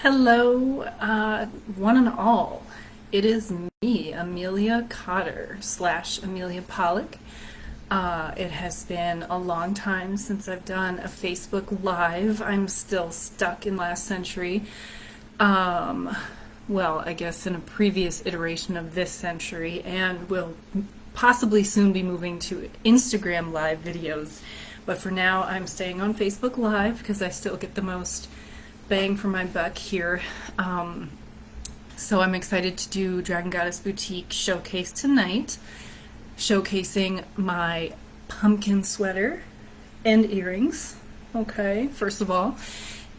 Hello, one and all. It is me, Amelia Cotter / Amelia Pollock. It has been a long time since I've done a Facebook Live. I'm still stuck in last century. Well, I guess in a previous iteration of this century, and will possibly soon be moving to Instagram Live videos. But for now, I'm staying on Facebook Live because I still get the most bang for my buck here. So I'm excited to do Dragon Goddess Boutique Showcase tonight, showcasing my pumpkin sweater and earrings. Okay, first of all.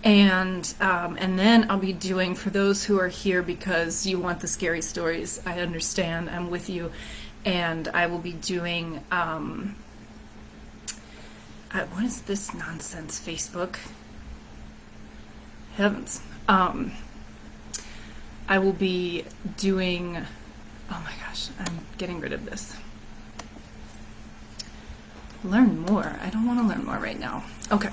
And then I'll be doing, for those who are here because you want the scary stories, I understand, I'm with you, and I will be doing, what is this nonsense, Facebook? Heavens. I will be doing, oh my gosh, I'm getting rid of this. Learn more. I don't want to learn more right now. Okay.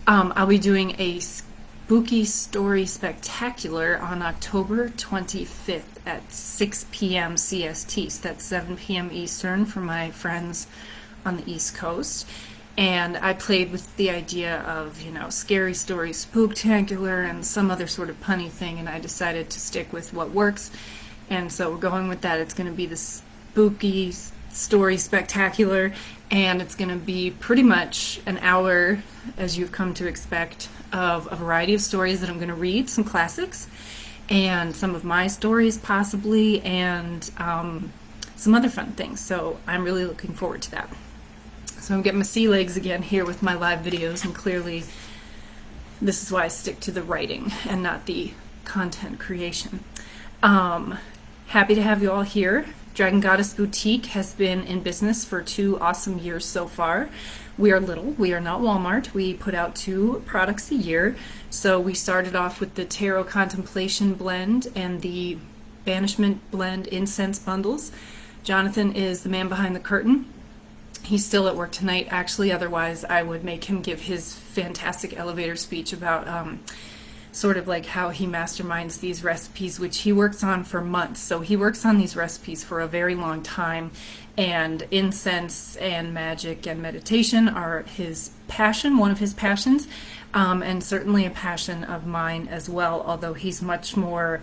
I'll be doing a spooky story spectacular on October 25th at 6 p.m. CST. So that's 7 p.m. Eastern for my friends on the East Coast. And I played with the idea of, scary story, spooktacular, and some other sort of punny thing, and I decided to stick with what works. And so we're going with that. It's going to be the spooky story spectacular, and it's going to be pretty much an hour, as you've come to expect, of a variety of stories that I'm going to read, some classics, and some of my stories possibly, and some other fun things. So I'm really looking forward to that. So I'm getting my sea legs again here with my live videos, and clearly this is why I stick to the writing and not the content creation. Happy to have you all here. Dragon Goddess Boutique has been in business for 2 awesome years so far. We are little, we are not Walmart. We put out 2 products a year. So we started off with the Tarot Contemplation blend and the Banishment blend incense bundles. Jonathan is the man behind the curtain. He's still at work tonight, actually, otherwise I would make him give his fantastic elevator speech about sort of like how he masterminds these recipes, which he works on for months. So he works on these recipes for a very long time, and incense and magic and meditation are his passion, one of his passions, and certainly a passion of mine as well, although he's much more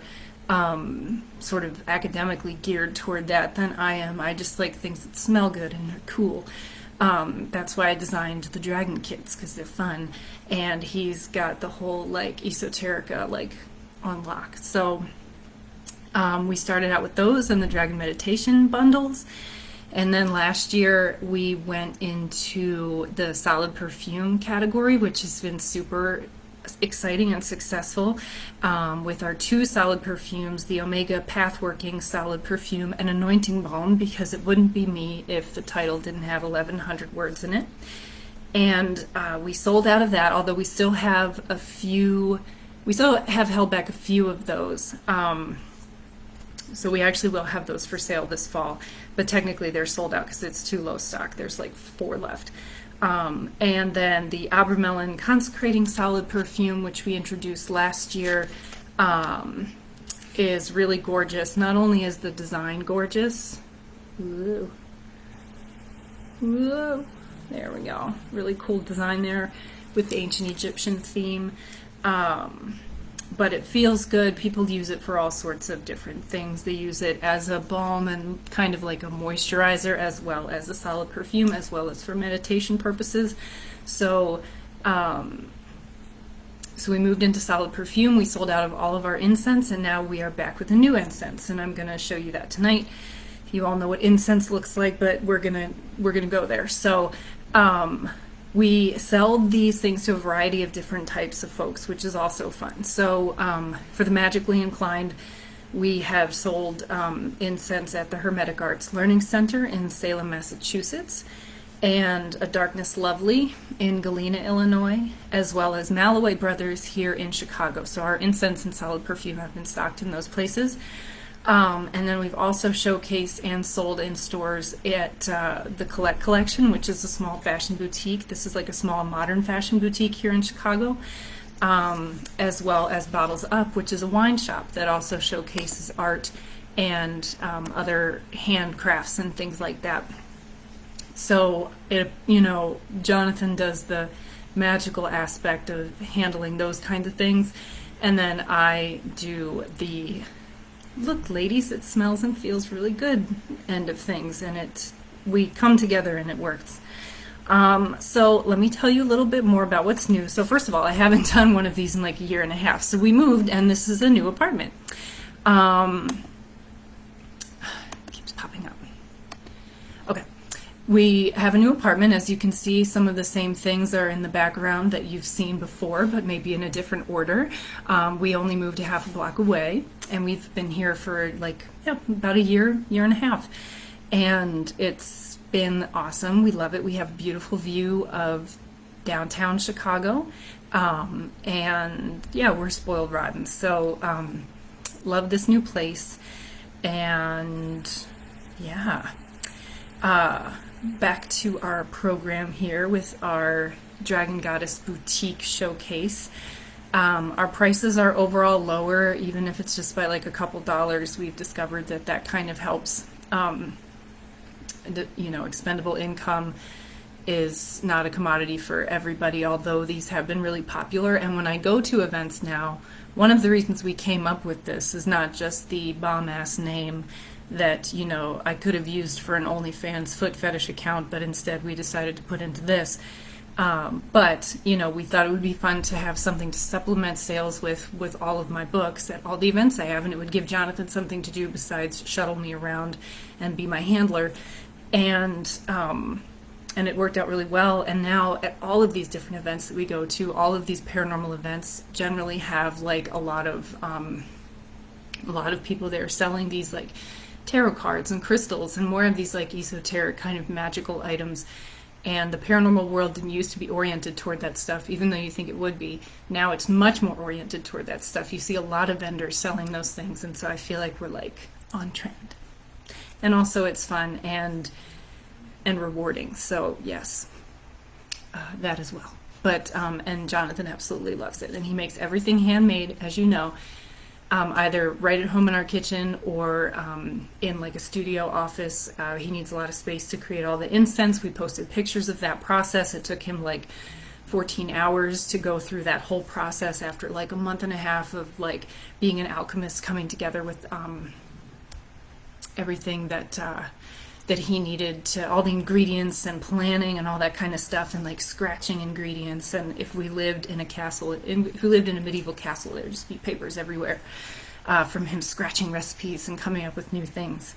sort of academically geared toward that than I am. I just like things that smell good and are cool. That's why I designed the dragon kits, because they're fun, and he's got the whole like esoterica like on lock. So we started out with those and the dragon meditation bundles, and then last year we went into the solid perfume category, which has been super exciting and successful, with our 2 solid perfumes, the Omega Pathworking Solid Perfume and Anointing Balm, because it wouldn't be me if the title didn't have 1,100 words in it. And we sold out of that, although we still have a few, we still have held back a few of those. So we actually will have those for sale this fall, but technically they're sold out because it's too low stock. There's like 4 left. And then the Abramelin Consecrating Solid Perfume, which we introduced last year, is really gorgeous. Not only is the design gorgeous, whoa, whoa, there we go, really cool design there with the ancient Egyptian theme, but it feels good. People use it for all sorts of different things. They use it as a balm and kind of like a moisturizer, as well as a solid perfume, as well as for meditation purposes. So so we moved into solid perfume. We sold out of all of our incense, and now we are back with a new incense, and I'm going to show you that tonight. You all know what incense looks like, but we're gonna go there. So we sell these things to a variety of different types of folks, which is also fun. So for the magically inclined, we have sold incense at the Hermetic Arts Learning Center in Salem, Massachusetts, and a Darkness Lovely in Galena, Illinois, as well as Malloway Brothers here in Chicago. So our incense and solid perfume have been stocked in those places. And then we've also showcased and sold in stores at the Collect Collection, which is a small fashion boutique. This is like a small modern fashion boutique here in Chicago. as well as Bottles Up, which is a wine shop that also showcases art and other handcrafts and things like that. So, Jonathan does the magical aspect of handling those kinds of things, and then I do the, look, ladies, it smells and feels really good end of things, and we come together and it works. So let me tell you a little bit more about what's new. So first of all, I haven't done one of these in like a year and a half. So we moved, and this is a new apartment. Keeps popping up. Okay. We have a new apartment. As you can see, some of the same things are in the background that you've seen before, but maybe in a different order. We only moved a half a block away, and we've been here for about a year and a half. And it's been awesome. We love it. We have a beautiful view of downtown Chicago. And yeah, we're spoiled rotten. So love this new place. And yeah. Back to our program here with our DragonGoddess boutique showcase. Our prices are overall lower, even if it's just by like a couple dollars. We've discovered that kind of helps. Expendable income is not a commodity for everybody, although these have been really popular. And when I go to events now, one of the reasons we came up with this is not just the bomb-ass name that, I could have used for an OnlyFans foot fetish account, but instead we decided to put into this. But we thought it would be fun to have something to supplement sales with all of my books at all the events I have, and it would give Jonathan something to do besides shuttle me around and be my handler. And it worked out really well. And now at all of these different events that we go to, all of these paranormal events generally have like a lot of people there selling these like tarot cards and crystals and more of these like esoteric kind of magical items. And the paranormal world didn't used to be oriented toward that stuff, even though you think it would be. Now it's much more oriented toward that stuff. You see a lot of vendors selling those things, and so I feel like we're like on trend. And also it's fun and rewarding. So yes, that as well. But and Jonathan absolutely loves it, and he makes everything handmade, as you know. Either right at home in our kitchen or in like a studio office. He needs a lot of space to create all the incense. We posted pictures of that process. It took him like 14 hours to go through that whole process after like a month and a half of like being an alchemist, coming together with everything that he needed, to all the ingredients and planning and all that kind of stuff, and like scratching ingredients. And if we lived in a castle, if we lived in a medieval castle, there'd just be papers everywhere from him scratching recipes and coming up with new things.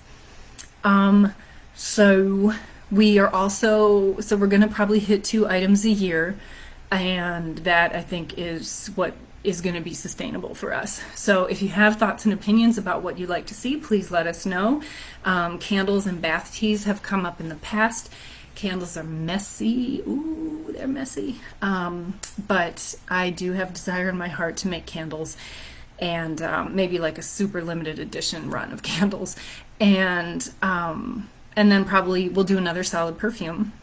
So we are also, we're going to probably hit 2 items a year, and that I think is what is going to be sustainable for us. So if you have thoughts and opinions about what you'd like to see, please let us know. Candles and bath teas have come up in the past. Candles are messy. Ooh, they're messy. But I do have desire in my heart to make candles, and maybe like a super limited edition run of candles. And then probably we'll do another solid perfume.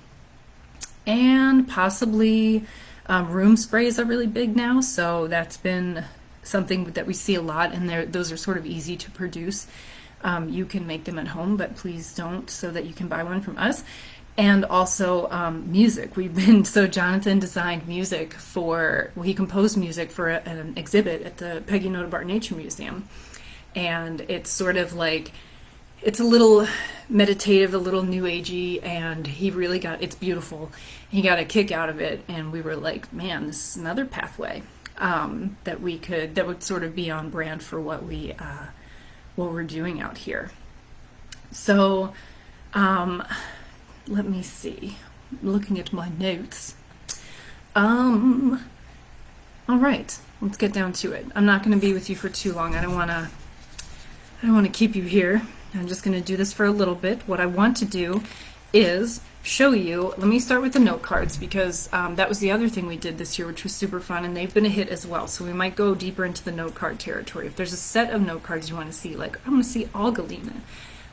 And possibly room sprays are really big now, so that's been something that we see a lot, and those are sort of easy to produce. You can make them at home, but please don't, so that you can buy one from us. And also music. So Jonathan designed music he composed music for an exhibit at the Peggy Notabart Nature Museum. And it's sort of like, it's a little meditative, a little new agey, and it's beautiful. He got a kick out of it, and we were like, man, this is another pathway that would sort of be on brand for what we're doing out here. So let me see. I'm looking at my notes. All right, let's get down to it. I'm not going to be with you for too long. I don't want to keep you here. I'm just going to do this for a little bit. What I want to do is show you, let me start with the note cards, because that was the other thing we did this year, which was super fun, and they've been a hit as well. So we might go deeper into the note card territory. If there's a set of note cards you want to see, like I want to see all Galena,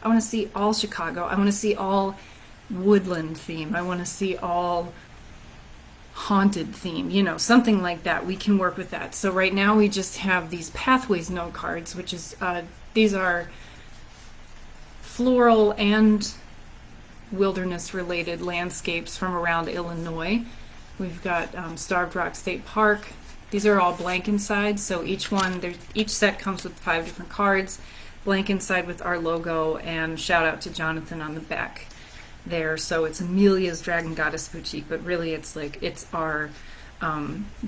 I want to see all Chicago, I want to see all woodland theme, I want to see all haunted theme, you know, something like that. We can work with that. So right now we just have these pathways note cards, which is these are floral and wilderness related landscapes from around Illinois. We've got Starved Rock State Park. These are all blank inside, so each set comes with 5 different cards, blank inside with our logo, and shout out to Jonathan on the back there. So it's Amelia's Dragon Goddess Boutique, but really it's our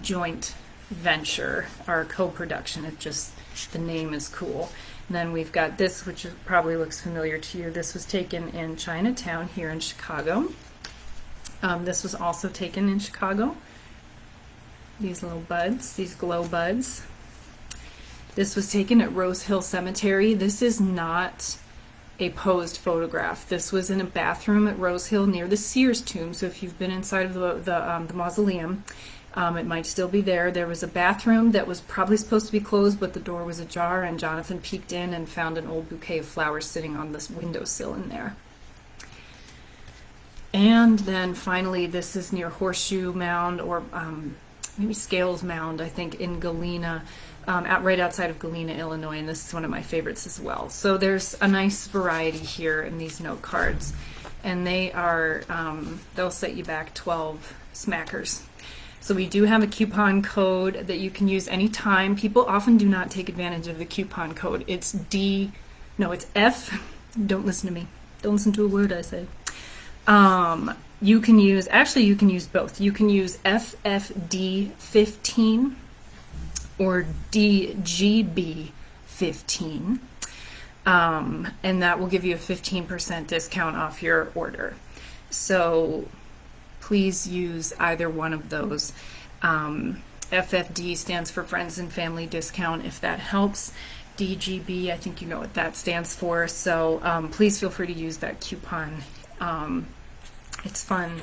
joint venture, our co-production. It just, the name is cool. And then we've got this, which probably looks familiar to you. This was taken in Chinatown here in Chicago. This was also taken in Chicago. These little buds, these glow buds. This was taken at Rose Hill Cemetery. This is not a posed photograph. This was in a bathroom at Rose Hill near the Sears tomb. So if you've been inside of the mausoleum, it might still be there. There was a bathroom that was probably supposed to be closed, but the door was ajar, and Jonathan peeked in and found an old bouquet of flowers sitting on this windowsill in there. And then finally, this is near Horseshoe Mound, or maybe Scales Mound, I think, in Galena, right outside of Galena, Illinois, and this is one of my favorites as well. So there's a nice variety here in these note cards, and they are, they'll set you back 12 smackers. So we do have a coupon code that you can use anytime. People often do not take advantage of the coupon code. It's F, don't listen to me, don't listen to a word I say. You can use both. You can use FFD15 or DGB15, and that will give you a 15% discount off your order. So please use either one of those. FFD stands for Friends and Family Discount, if that helps. DGB, I think you know what that stands for, so please feel free to use that coupon. It's fun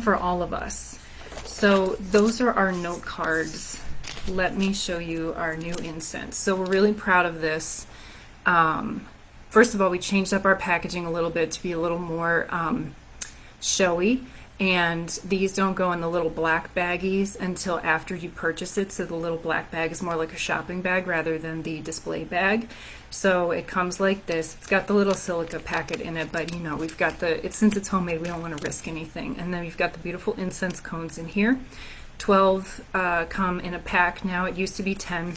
for all of us. So those are our note cards. Let me show you our new incense. So we're really proud of this. First of all, we changed up our packaging a little bit to be a little more showy, and these don't go in the little black baggies until after you purchase it. So the little black bag is more like a shopping bag rather than the display bag. So it comes like this. It's got the little silica packet in it, but you know, we've got since it's homemade, we don't want to risk anything. And then we've got the beautiful incense cones in here. 12 come in a pack now. It used to be 10,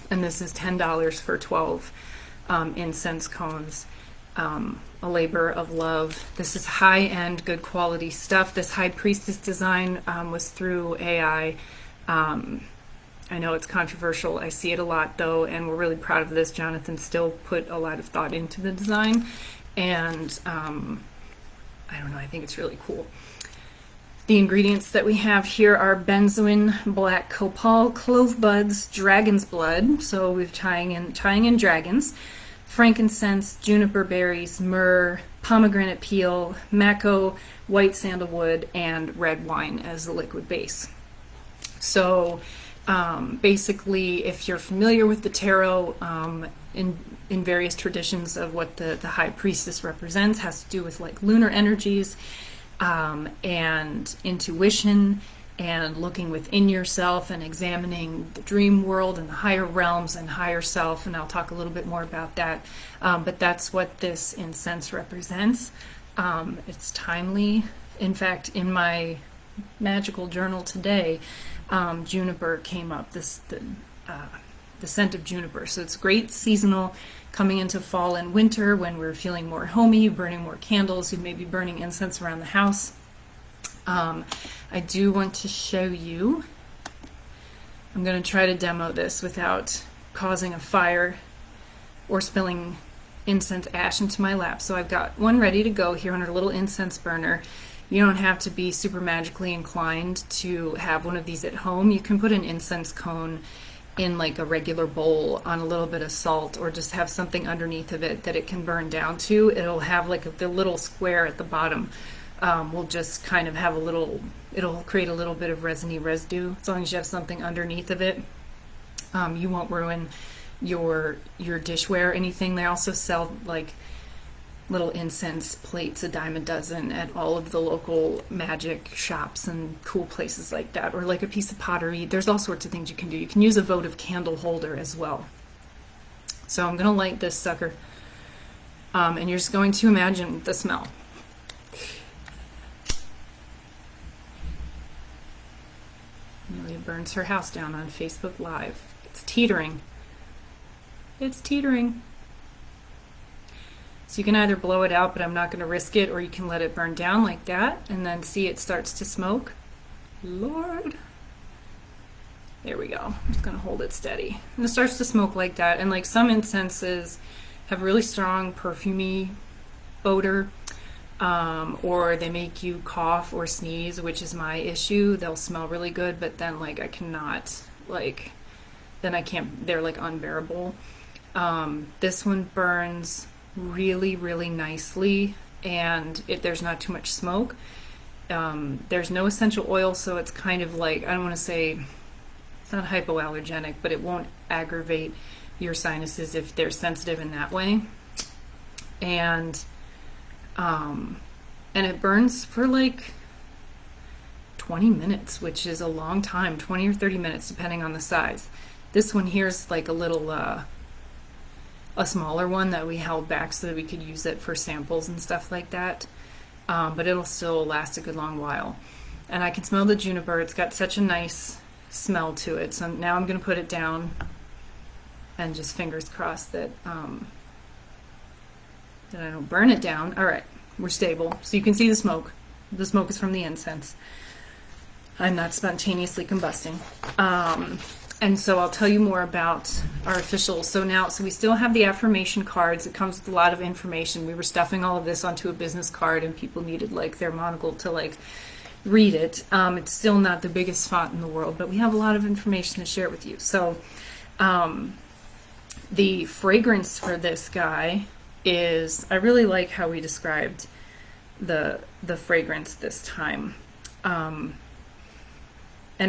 and this is $10 for 12 incense cones. A labor of love. This is high-end, good quality stuff. This High Priestess design was through AI. I know it's controversial. I see it a lot though, and we're really proud of this. Jonathan still put a lot of thought into the design, and I don't know, I think it's really cool. The ingredients that we have here are benzoin, black copal, clove buds, dragon's blood, so we're tying in dragons, frankincense, juniper berries, myrrh, pomegranate peel, mako, white sandalwood, and red wine as the liquid base. So basically, if you're familiar with the tarot, in various traditions of what the High Priestess represents, has to do with like lunar energies and intuition and looking within yourself and examining the dream world and the higher realms and higher self, and I'll talk a little bit more about that. But that's what this incense represents. It's timely. In fact, in my magical journal today, juniper came up, the scent of juniper. So it's great seasonal, coming into fall and winter when we're feeling more homey, burning more candles, you may be burning incense around the house. I do want to show you, I'm going to try to demo this without causing a fire or spilling incense ash into my lap. So I've got one ready to go here on our little incense burner. You don't have to be super magically inclined to have one of these at home. You can put an incense cone in like a regular bowl on a little bit of salt, or just have something underneath of it that it can burn down to. It'll have like the little square at the bottom will just kind of have it'll create a little bit of resiny residue. As long as you have something underneath of it, you won't ruin your dishware or anything. They also sell like little incense plates, a dime a dozen, at all of the local magic shops and cool places like that, or like a piece of pottery. There's all sorts of things you can do. You can use a votive candle holder as well. So I'm going to light this sucker, and you're just going to imagine the smell. Amelia burns her house down on Facebook Live. It's teetering. It's teetering. So you can either blow it out, but I'm not going to risk it, or you can let it burn down like that, and then see it starts to smoke. Lord. There we go. I'm just going to hold it steady. And it starts to smoke like that, and like some incenses have really strong perfumey odor, or they make you cough or sneeze, which is my issue. They'll smell really good, but then like I cannot, like, then I can't, they're like unbearable. This one burns really, really nicely, and there's not too much smoke. There's no essential oil, so it's kind of like, I don't want to say, it's not hypoallergenic, but it won't aggravate your sinuses if they're sensitive in that way. And it burns for like 20 minutes, which is a long time, 20 or 30 minutes, depending on the size. This one here is like a little, a smaller one that we held back so that we could use it for samples and stuff like that. But it'll still last a good long while. And I can smell the juniper. It's got such a nice smell to it. So now I'm going to put it down and just fingers crossed that that I don't burn it down. All right, we're stable. So you can see the smoke. The smoke is from the incense. I'm not spontaneously combusting. And so I'll tell you more about our official. So we still have the affirmation cards. It comes with a lot of information. We were stuffing all of this onto a business card, and people needed like their monocle to like read it. It's still not the biggest font in the world, but we have a lot of information to share with you. So the fragrance for this guy is, I really like how we described the fragrance this time. And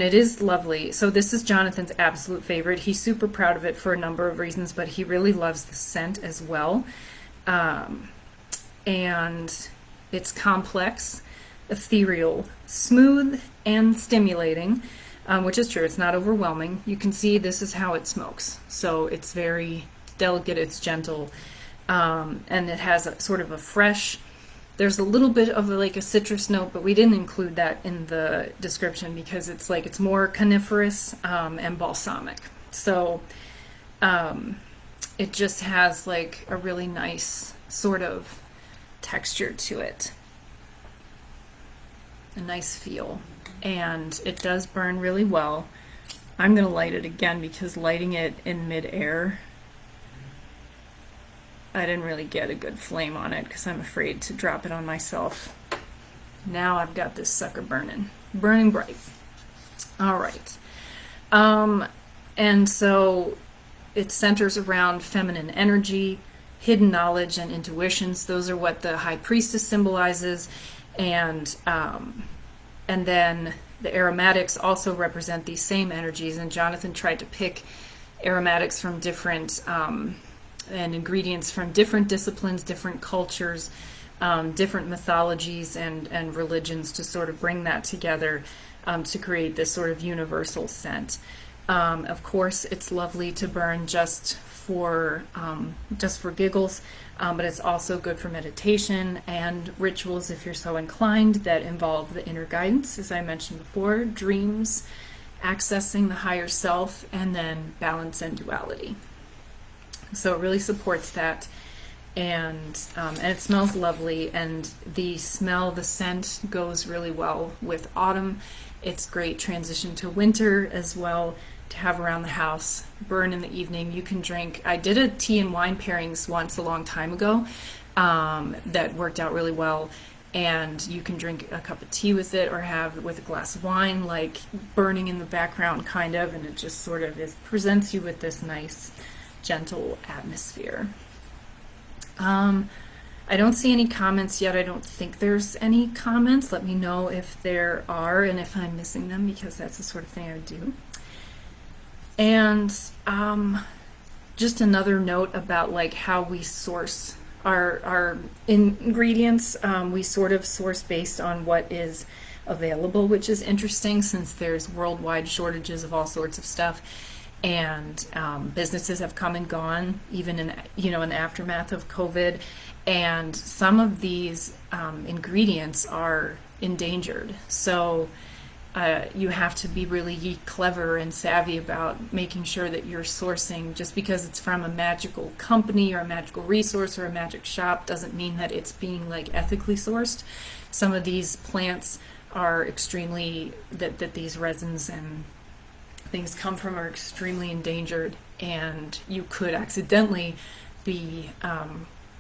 it is lovely. So this is Jonathan's absolute favorite. He's super proud of it for a number of reasons, but he really loves the scent as well. And it's complex, ethereal, smooth, and stimulating, which is true. It's not overwhelming. You can see this is how it smokes. So it's very delicate, it's gentle, and it has a sort of a fresh, there's a little bit of like a citrus note, but we didn't include that in the description because it's like it's more coniferous and balsamic. So it just has like a really nice sort of texture to it, a nice feel, and it does burn really well. I'm going to light it again because lighting it in midair, I didn't really get a good flame on it because I'm afraid to drop it on myself. Now I've got this sucker burning bright. All right. And so it centers around feminine energy, hidden knowledge, and intuitions. Those are what the high priestess symbolizes. And then the aromatics also represent these same energies. And Jonathan tried to pick aromatics from different and ingredients from different disciplines, different cultures, different mythologies and religions to sort of bring that together to create this sort of universal scent. Of course, it's lovely to burn just for giggles, but it's also good for meditation and rituals if you're so inclined that involve the inner guidance, as I mentioned before, dreams, accessing the higher self, and then balance and duality. So it really supports that, and it smells lovely, and the scent goes really well with autumn. It's great transition to winter as well to have around the house, burn in the evening. You can drink, I did a tea and wine pairings once a long time ago that worked out really well, and you can drink a cup of tea with it or have with a glass of wine, like burning in the background kind of, and it just sort of presents you with this nice gentle atmosphere. I don't see any comments yet. I don't think there's any comments. Let me know if there are and if I'm missing them, because that's the sort of thing I would do. And just another note about like how we source our ingredients, we sort of source based on what is available, which is interesting since there's worldwide shortages of all sorts of stuff, and businesses have come and gone, even in in the aftermath of COVID, and some of these ingredients are endangered. So you have to be really clever and savvy about making sure that you're sourcing. Just because it's from a magical company or a magical resource or a magic shop doesn't mean that it's being like ethically sourced. Some of these plants are extremely, that these resins and things come from, are extremely endangered, and you could accidentally be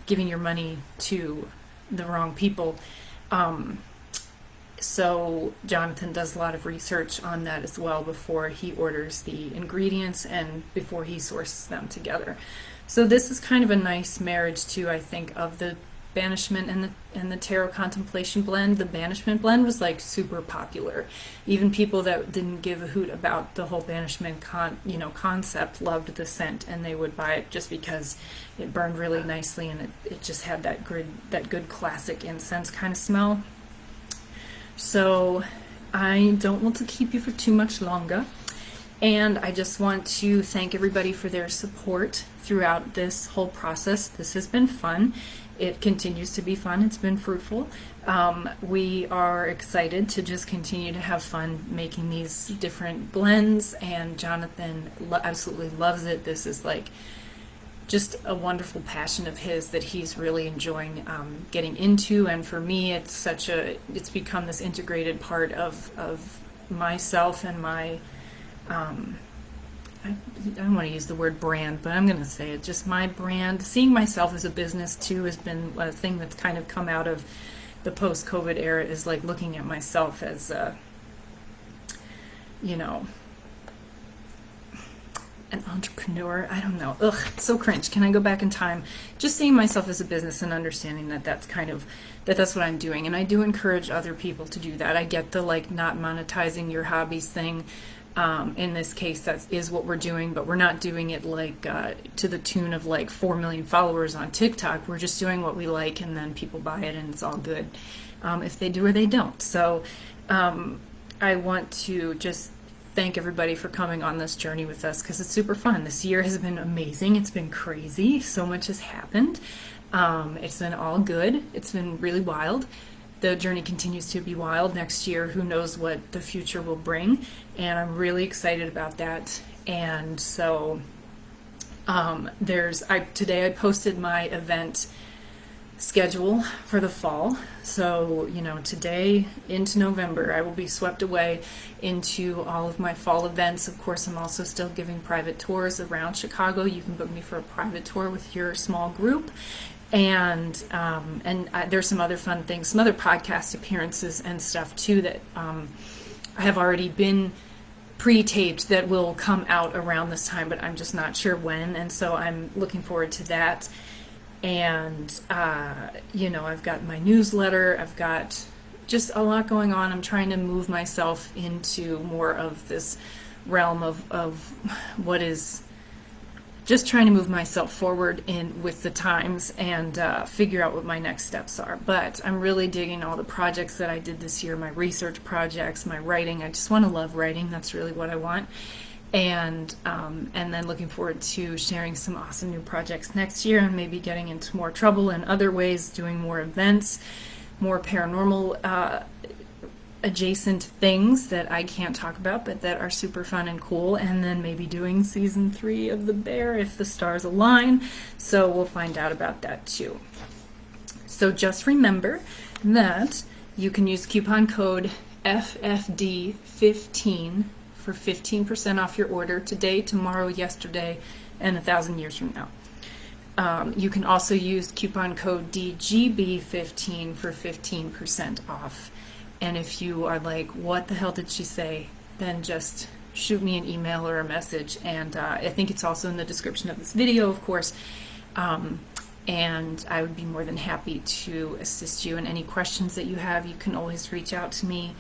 giving your money to the wrong people. So Jonathan does a lot of research on that as well before he orders the ingredients and before he sources them together. So this is kind of a nice marriage too, I think, of the Banishment and the Tarot Contemplation blend. The Banishment blend was like super popular. Even people that didn't give a hoot about the whole Banishment concept loved the scent, and they would buy it just because it burned really nicely and it just had that good classic incense kind of smell. So I don't want to keep you for too much longer, and I just want to thank everybody for their support throughout this whole process. This has been fun. It continues to be fun. It's been fruitful. We are excited to just continue to have fun making these different blends, and Jonathan absolutely loves it. This is like just a wonderful passion of his that he's really enjoying getting into, and for me it's become this integrated part of myself and my I don't want to use the word brand, but I'm going to say it, just my brand. Seeing myself as a business too has been a thing that's kind of come out of the post-COVID era, is like looking at myself as an entrepreneur. I don't know. Ugh, it's so cringe. Can I go back in time? Just seeing myself as a business and understanding that's what I'm doing. And I do encourage other people to do that. I get the like not monetizing your hobbies thing. In this case, that is what we're doing, but we're not doing it like to the tune of like 4 million followers on TikTok. We're just doing what we like, and then people buy it, and it's all good if they do or they don't. So I want to just thank everybody for coming on this journey with us, because it's super fun. This year has been amazing. It's been crazy. So much has happened. It's been all good. It's been really wild. The journey continues to be wild. Next year, who knows what the future will bring, and I'm really excited about that. And so today I posted my event schedule for the fall. So today into November I will be swept away into all of my fall events. Of course, I'm also still giving private tours around Chicago. You can book me for a private tour with your small group. And there's some other fun things, some other podcast appearances and stuff too that I have already been pre-taped that will come out around this time, but I'm just not sure when. And so I'm looking forward to that. And I've got my newsletter. I've got just a lot going on. I'm trying to move myself into more of this realm of what is. Just trying to move myself forward with the times and figure out what my next steps are. But I'm really digging all the projects that I did this year, my research projects, my writing. I just want to love writing. That's really what I want. And then looking forward to sharing some awesome new projects next year, and maybe getting into more trouble in other ways, doing more events, more paranormal adjacent things that I can't talk about, but that are super fun and cool, and then maybe doing season 3 of The Bear if the stars align. So we'll find out about that too. So just remember that you can use coupon code FFD15 for 15% off your order today, tomorrow, yesterday, and 1,000 years from now. You can also use coupon code DGB15 for 15% off. And if you are like, what the hell did she say? Then just shoot me an email or a message. And I think it's also in the description of this video, of course. And I would be more than happy to assist you in any questions that you have. You can always reach out to me.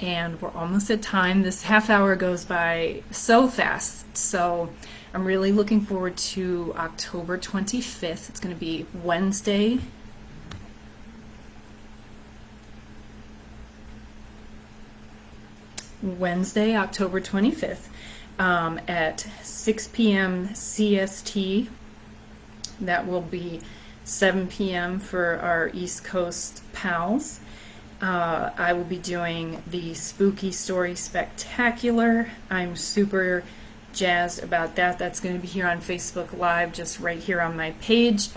And we're almost at time. This half hour goes by so fast. So I'm really looking forward to October 25th. It's going to be Wednesday, October 25th, at 6 p.m. CST. That will be 7 p.m. for our East Coast pals. I will be doing the Spooky Story Spectacular. I'm super jazzed about that. That's going to be here on Facebook Live, just right here on my page.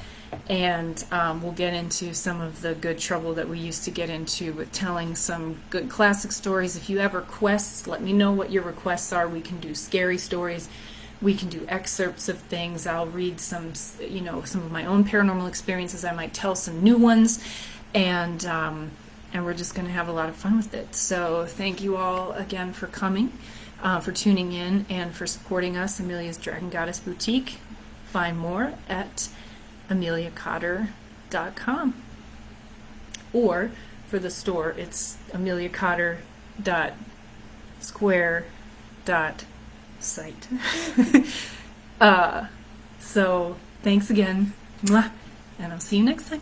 And we'll get into some of the good trouble that we used to get into with telling some good classic stories. If you have requests, let me know what your requests are. We can do scary stories. We can do excerpts of things. I'll read some of my own paranormal experiences. I might tell some new ones, and we're just going to have a lot of fun with it. So thank you all again for coming, for tuning in, and for supporting us, Amelia's Dragon Goddess Boutique. Find more at ameliacotter.com, or for the store, it's ameliacotter.square.site. So thanks again, and I'll see you next time.